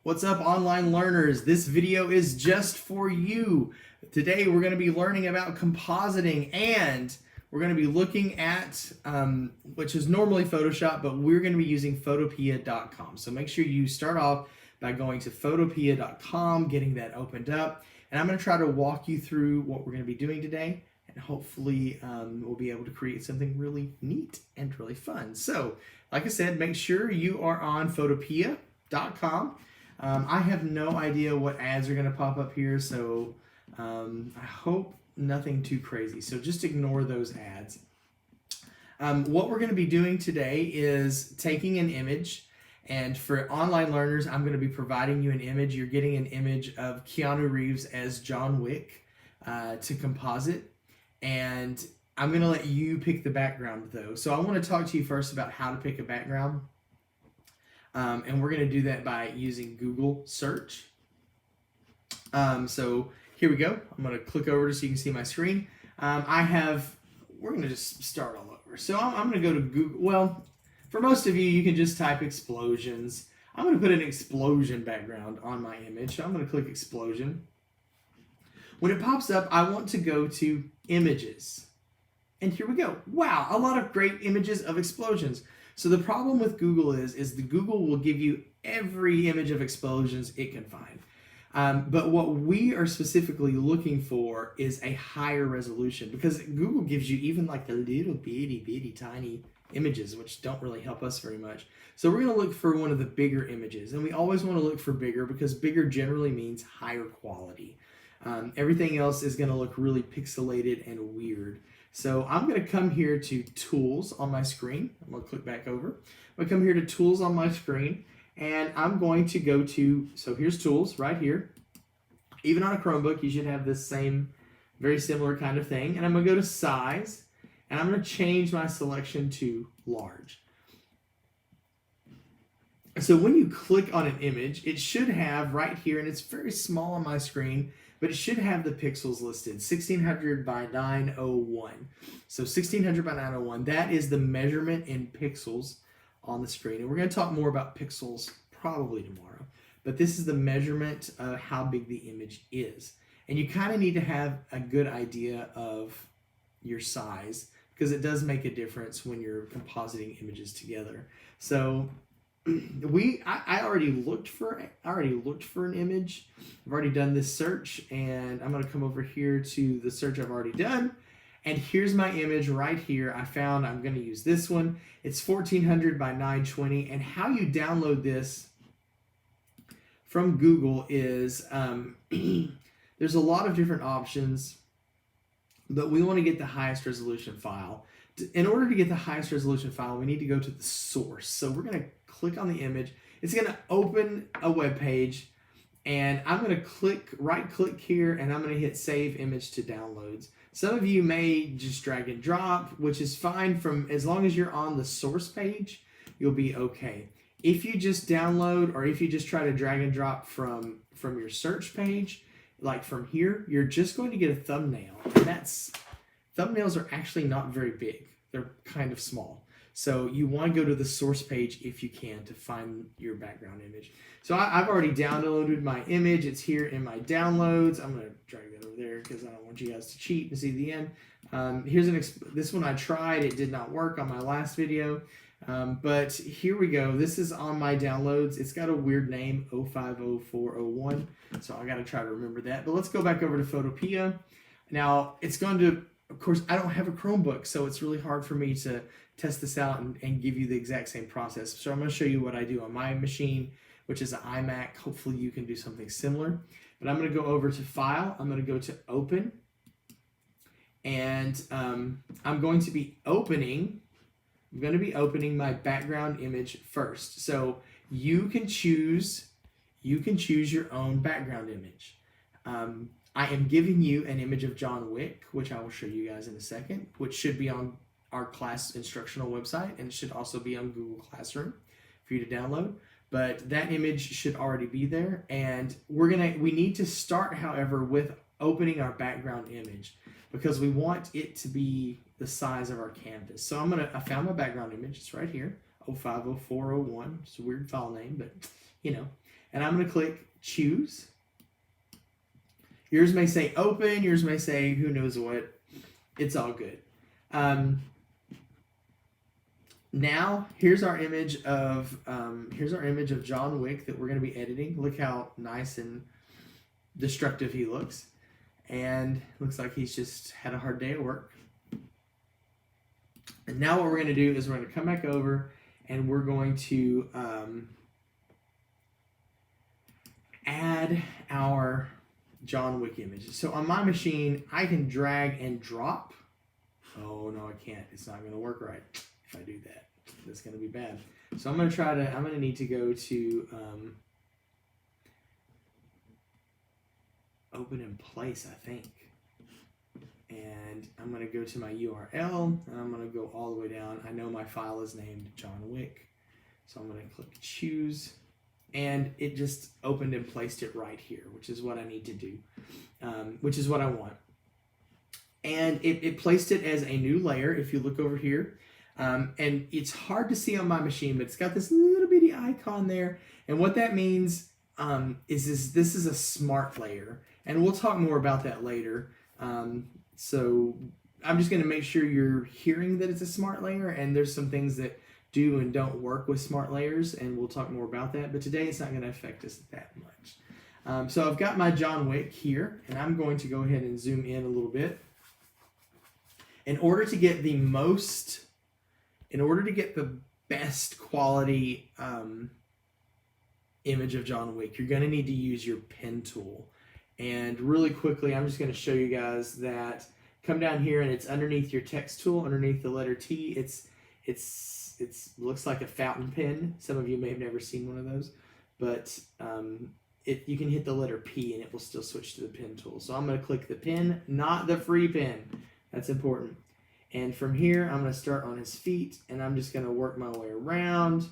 What's up, online learners? This video is just for you. Today we're going to be learning about compositing, and we're going to be looking at, which is normally Photoshop, but we're going to be using Photopea.com. So make sure you start off by going to Photopea.com, getting that opened up, and I'm going to try to walk you through what we're going to be doing today, and hopefully we'll be able to create something really neat and really fun. So, like I said, make sure you are on Photopea.com. I have no idea what ads are going to pop up here, so I hope nothing too crazy. So just ignore those ads. What we're going to be doing today is taking an image, and for online learners, I'm going to be providing you an image. You're getting an image of Keanu Reeves as John Wick to composite, and I'm going to let you pick the background though. So I want to talk to you first about how to pick a background. And we're going to do that by using Google search. So here we go. I'm going to click over so you can see my screen. We're going to just start all over. So I'm going to go to Google. Well, for most of you, you can just type explosions. I'm going to put an explosion background on my image. So I'm going to click explosion. When it pops up, I want to go to images. And here we go. Wow, a lot of great images of explosions. So the problem with Google is the Google will give you every image of explosions it can find. But what we are specifically looking for is a higher resolution, because Google gives you even like the little bitty tiny images, which don't really help us very much. So we're going to look for one of the bigger images, and we always want to look for bigger because bigger generally means higher quality. Everything else is going to look really pixelated and weird. So I'm going to come here to Tools on my screen. I'm going to click back over. I'm going to come here to Tools on my screen, and I'm going to go to, so here's Tools right here. Even on a Chromebook, you should have this same, very similar kind of thing. And I'm going to go to Size, and I'm going to change my selection to Large. So when you click on an image, it should have right here, and it's very small on my screen, but it should have the pixels listed, 1600 by 901. So 1600 by 901, that is the measurement in pixels on the screen. And we're going to talk more about pixels probably tomorrow. But this is the measurement of how big the image is. And you kind of need to have a good idea of your size, because it does make a difference when you're compositing images together. So I already looked for an image. I've already done this search, and I'm going to come over here to the search I've already done, and here's my image right here. I'm going to use this one. It's 1400 by 920, and how you download this from Google is there's a lot of different options, but we want to get the highest resolution file. In order to get the highest resolution file, we need to go to the source. So we're going to click on the image. It's going to open a web page, and I'm going to right click here, and I'm going to hit Save Image to Downloads. Some of you may just drag and drop, which is fine. As long as you're on the source page, you'll be okay. If you just download, or if you just try to drag and drop from your search page, like from here, you're just going to get a thumbnail, and thumbnails are actually not very big. They're kind of small. So you want to go to the source page if you can to find your background image. So I've already downloaded my image. It's here in my downloads. I'm going to drag that over there because I don't want you guys to cheat and see the end. This one I tried. It did not work on my last video. But here we go. This is on my downloads. It's got a weird name, 050401. So I got to try to remember that. But let's go back over to Photopea. Now it's going to, of course, I don't have a Chromebook, so it's really hard for me to test this out and give you the exact same process. So I'm going to show you what I do on my machine, which is an iMac. Hopefully you can do something similar. But I'm going to go over to File. I'm going to go to Open. And I'm going to be opening my background image first. So you can choose your own background image. I am giving you an image of John Wick, which I will show you guys in a second, which should be on our class instructional website, and it should also be on Google Classroom for you to download. But that image should already be there, and we need to start, however, with opening our background image, because we want it to be the size of our canvas. So I found my background image. It's right here. 050401. It's a weird file name, but you know. And I'm going to click choose. Yours may say open. Yours may say who knows what. It's all good. Now here's our image of John Wick that we're going to be editing. Look how nice and destructive he looks, and looks like he's just had a hard day at work. And now what we're going to do is we're going to come back over and we're going to add our John Wick images. So on my machine, I can drag and drop. Oh no, I can't. It's not going to work right if I do that. That's going to be bad. So I'm going to need to go to open in place, I think. And I'm going to go to my URL, and I'm going to go all the way down. I know my file is named John Wick, so I'm going to click choose, and it just opened and placed it right here, which is what I need to do, which is what I want. And it placed it as a new layer. If you look over here, and it's hard to see on my machine, but it's got this little bitty icon there, and what that means is this is a smart layer, and we'll talk more about that later. So I'm just going to make sure you're hearing that it's a smart layer, and there's some things that do and don't work with smart layers, and we'll talk more about that. But today it's not going to affect us that much. So I've got my John Wick here, and I'm going to go ahead and zoom in a little bit. In order to get the best quality image of John Wick, you're going to need to use your pen tool. And really quickly, I'm just going to show you guys that. Come down here, and it's underneath your text tool, underneath the letter T. It looks like a fountain pen. Some of you may have never seen one of those, but you can hit the letter P, and it will still switch to the pen tool. So I'm going to click the pen, not the free pen. That's important. And from here, I'm going to start on his feet, and I'm just going to work my way around.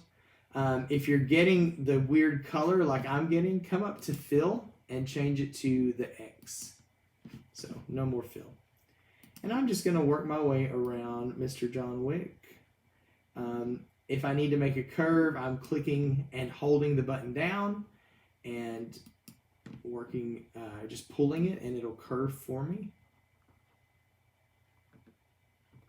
If you're getting the weird color like I'm getting, come up to fill and change it to the X. So no more fill. And I'm just going to work my way around Mr. John Wick. If I need to make a curve, I'm clicking and holding the button down and working, just pulling it, and it'll curve for me.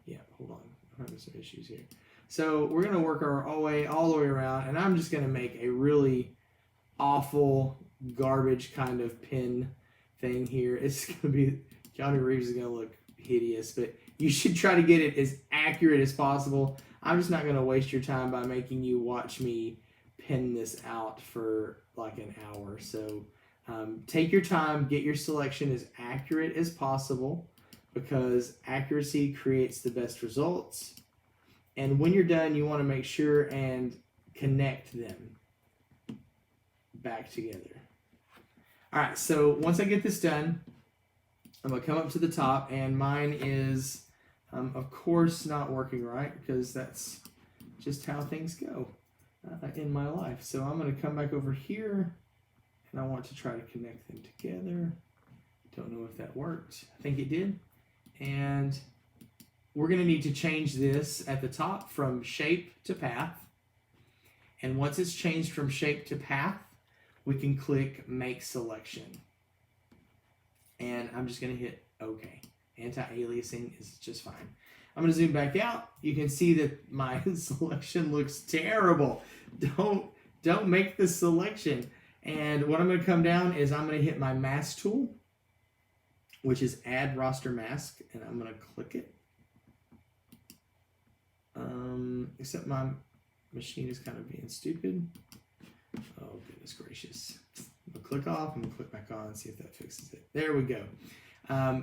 Yeah, hold on. I'm having some issues here. So we're going to work our all the way around, and I'm just going to make a really awful garbage kind of pin thing here. It's going to be, Keanu Reeves is going to look hideous, but you should try to get it as accurate as possible. I'm just not going to waste your time by making you watch me pin this out for like an hour. So take your time, get your selection as accurate as possible, because accuracy creates the best results. And when you're done, you want to make sure and connect them back together. All right, so once I get this done, I'm going to come up to the top, and mine is, of course, not working right, because that's just how things go in my life. So I'm going to come back over here, and I want to try to connect them together. Don't know if that worked. I think it did. And we're going to need to change this at the top from shape to path. And once it's changed from shape to path, we can click Make Selection. And I'm just going to hit OK. Anti-aliasing is just fine. I'm going to zoom back out. You can see that my selection looks terrible. Don't make this selection. And what I'm going to come down is I'm going to hit my mask tool, which is Add Roster Mask, and I'm going to click it. Except my machine is kind of being stupid. Oh, goodness gracious. I'm going to click off, I'm going to click back on and see if that fixes it. There we go.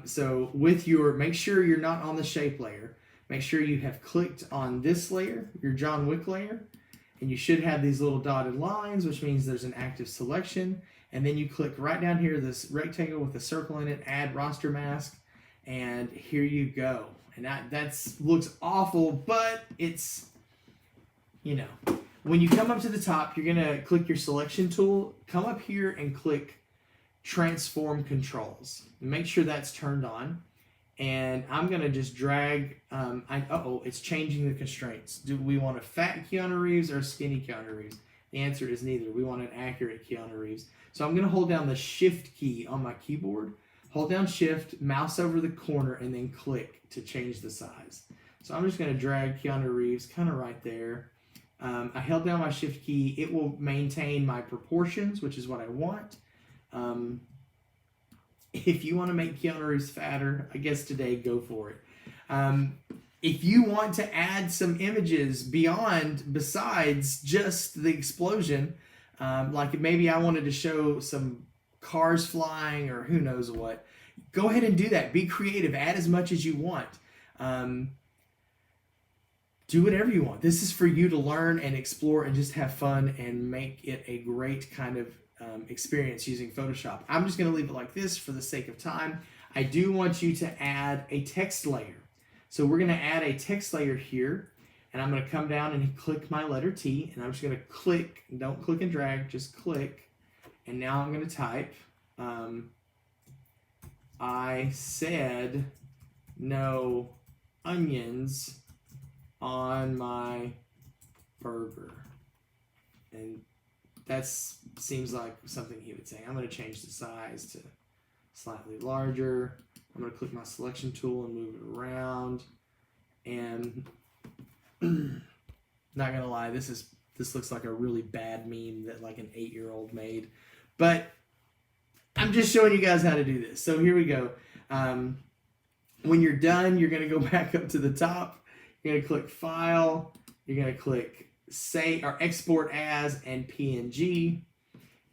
So make sure you're not on the shape layer. Make sure you have clicked on this layer, your John Wick layer, and you should have these little dotted lines, which means there's an active selection. And then you click right down here, this rectangle with a circle in it, Add Roster Mask, and here you go. And that looks awful, but it's, when you come up to the top, you're going to click your selection tool, come up here and click Transform Controls. Make sure that's turned on. And I'm going to just drag, it's changing the constraints. Do we want a fat Keanu Reeves or a skinny Keanu Reeves? The answer is neither. We want an accurate Keanu Reeves. So I'm going to hold down the Shift key on my keyboard, hold down Shift, mouse over the corner, and then click to change the size. So I'm just going to drag Keanu Reeves kind of right there. I held down my Shift key. It will maintain my proportions, which is what I want. If you want to make Keanu Reeves fatter, I guess today, go for it. If you want to add some images besides just the explosion, like maybe I wanted to show some cars flying or who knows what, go ahead and do that. Be creative. Add as much as you want. Do whatever you want. This is for you to learn and explore and just have fun and make it a great kind of experience using Photoshop. I'm just going to leave it like this for the sake of time. I do want you to add a text layer. So we're going to add a text layer here, and I'm going to come down and click my letter T, and I'm just going to click, don't click and drag, just click, and now I'm going to type, I said no onions on my burger. And that seems like something he would say. I'm going to change the size to slightly larger. I'm going to click my selection tool and move it around. And not going to lie, this looks like a really bad meme that like an 8-year-old made. But I'm just showing you guys how to do this. So here we go. When you're done, you're going to go back up to the top. You're going to click File. You're going to click Save or Export As and PNG.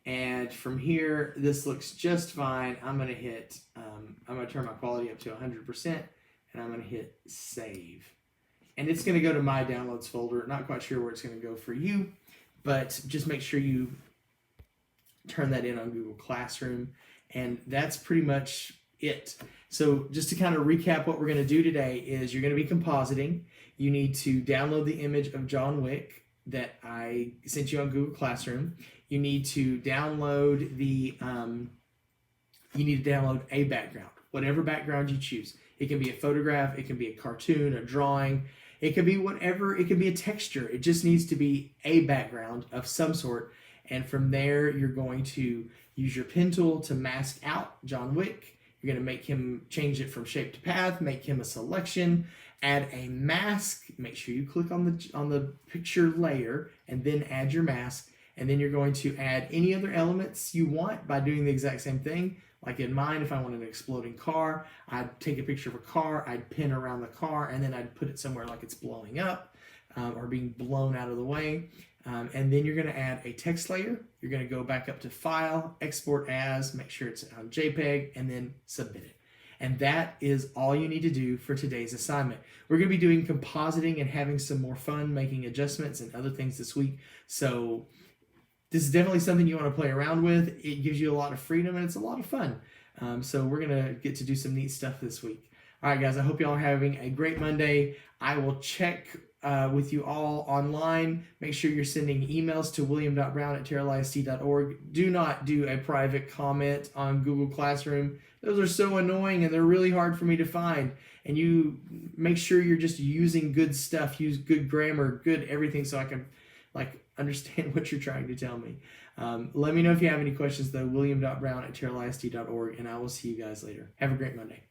And from here, this looks just fine. I'm going to hit, I'm going to turn my quality up to 100%, and I'm going to hit Save. And it's going to go to my downloads folder. Not quite sure where it's going to go for you, but just make sure you turn that in on Google Classroom. And that's pretty much it. So just to kind of recap what we're going to do today is you're going to be compositing. You need to download the image of John Wick that I sent you on Google Classroom. You need to download a background, whatever background you choose. It can be a photograph, it can be a cartoon, a drawing, it can be whatever, it can be a texture. It just needs to be a background of some sort. And from there, you're going to use your pen tool to mask out John Wick. You're going to make him change it from shape to path, make him a selection, add a mask. Make sure you click on the picture layer and then add your mask. And then you're going to add any other elements you want by doing the exact same thing. Like in mine, if I wanted an exploding car, I'd take a picture of a car, I'd pin around the car, and then I'd put it somewhere like it's blowing up or being blown out of the way. And then you're going to add a text layer. You're going to go back up to File, Export As, make sure it's on JPEG, and then submit it. And that is all you need to do for today's assignment. We're going to be doing compositing and having some more fun, making adjustments and other things this week. So this is definitely something you want to play around with. It gives you a lot of freedom and it's a lot of fun. So we're going to get to do some neat stuff this week. All right, guys, I hope you all are having a great Monday. I will check with you all online. Make sure you're sending emails to william.brown@terrellist.org. Do not do a private comment on Google Classroom. Those are so annoying and they're really hard for me to find. And you make sure you're just using good stuff, use good grammar, good everything so I can understand what you're trying to tell me. Let me know if you have any questions though, william.brown@terrellist.org, and I will see you guys later. Have a great Monday.